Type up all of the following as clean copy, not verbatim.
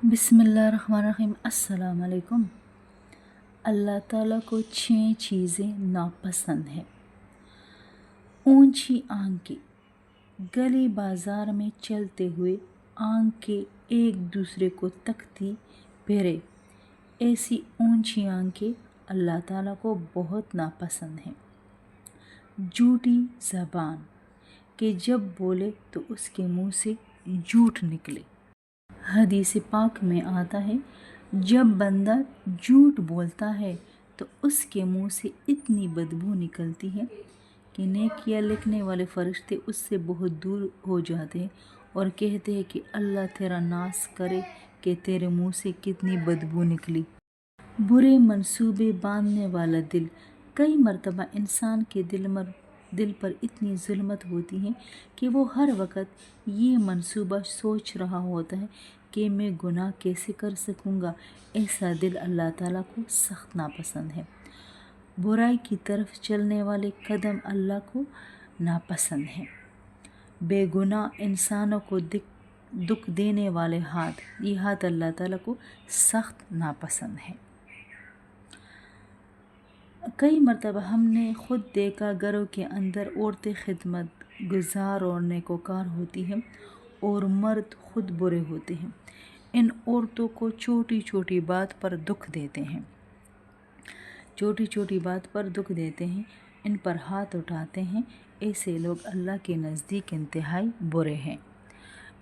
बिस्मिल्लाहिर्रहमानिर्रहीम। अस्सलाम वालेकुम। अल्लाह ताला को 6 चीज़ें नापसंद हैं। ऊंची आंखें, गली बाजार में चलते हुए आंखें एक दूसरे को तकती फिरे, ऐसी ऊंची आंखें अल्लाह ताला को बहुत नापसंद हैं। झूठी ज़बान, कि जब बोले तो उसके मुंह से झूठ निकले। हदीस पाक में आता है, जब बंदा झूठ बोलता है तो उसके मुंह से इतनी बदबू निकलती है कि नेकियां लिखने वाले फरिश्ते उससे बहुत दूर हो जाते हैं और कहते हैं कि अल्लाह तेरा नाश करे कि तेरे मुंह से कितनी बदबू निकली। बुरे मंसूबे बांधने वाला दिल, कई मर्तबा इंसान के दिल पर इतनी जुल्मत होती है कि वो हर वक्त ये मंसूबा सोच रहा होता है कि मैं गुनाह कैसे कर सकूँगा। ऐसा दिल अल्लाह ताला को सख्त नापसंद है। बुराई की तरफ चलने वाले कदम अल्लाह को नापसंद है। बेगुनाह इंसानों को दुख देने वाले हाथ, ये हाथ अल्लाह ताला को सख्त नापसंद है। कई मरतबा हमने ख़ुद देखा, घरों के अंदर औरतें खिदमत गुजार और नेकोकार होती हैं और मर्द खुद बुरे होते हैं। इन औरतों को छोटी छोटी बात पर दुख देते हैं, इन पर हाथ उठाते हैं। ऐसे लोग अल्लाह के नज़दीक इंतहाई बुरे हैं।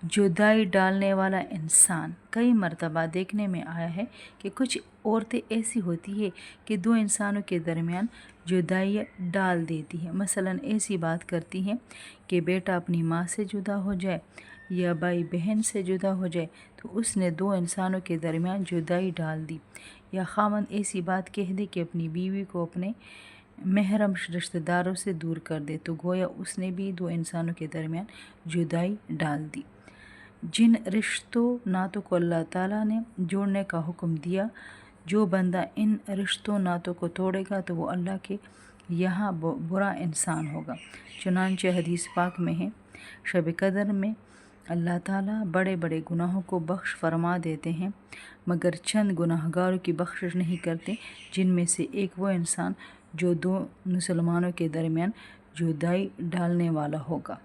जुदाई डालने वाला इंसान, कई मरतबा देखने में आया है कि कुछ औरतें ऐसी होती है कि दो इंसानों के दरमियान जुदाई डाल देती है। मसलन ऐसी बात करती हैं कि बेटा अपनी माँ से जुदा हो जाए या भाई बहन से जुदा हो जाए, तो उसने दो इंसानों के दरमियान जुदाई डाल दी। या खामन ऐसी बात कह दे कि अपनी बीवी को अपने महरम रिश्तेदारों से दूर कर दे, तो गोया उसने भी दो इंसानों के दरमियान जुदाई डाल दी। जिन रिश्तों नातों को अल्लाह ताला ने जोड़ने का हुक्म दिया, जो बंदा इन रिश्तों नातों को तोड़ेगा तो वो अल्लाह के यहाँ बुरा इंसान होगा। चुनांचे हदीस पाक में है, शब कदर में अल्लाह ताला बड़े बड़े गुनाहों को बख्श फरमा देते हैं, मगर चंद गुनाहगारों की बख्शिश नहीं करते, जिनमें से एक वो इंसान जो दो मुसलमानों के दरमियान जुदाई डालने वाला होगा।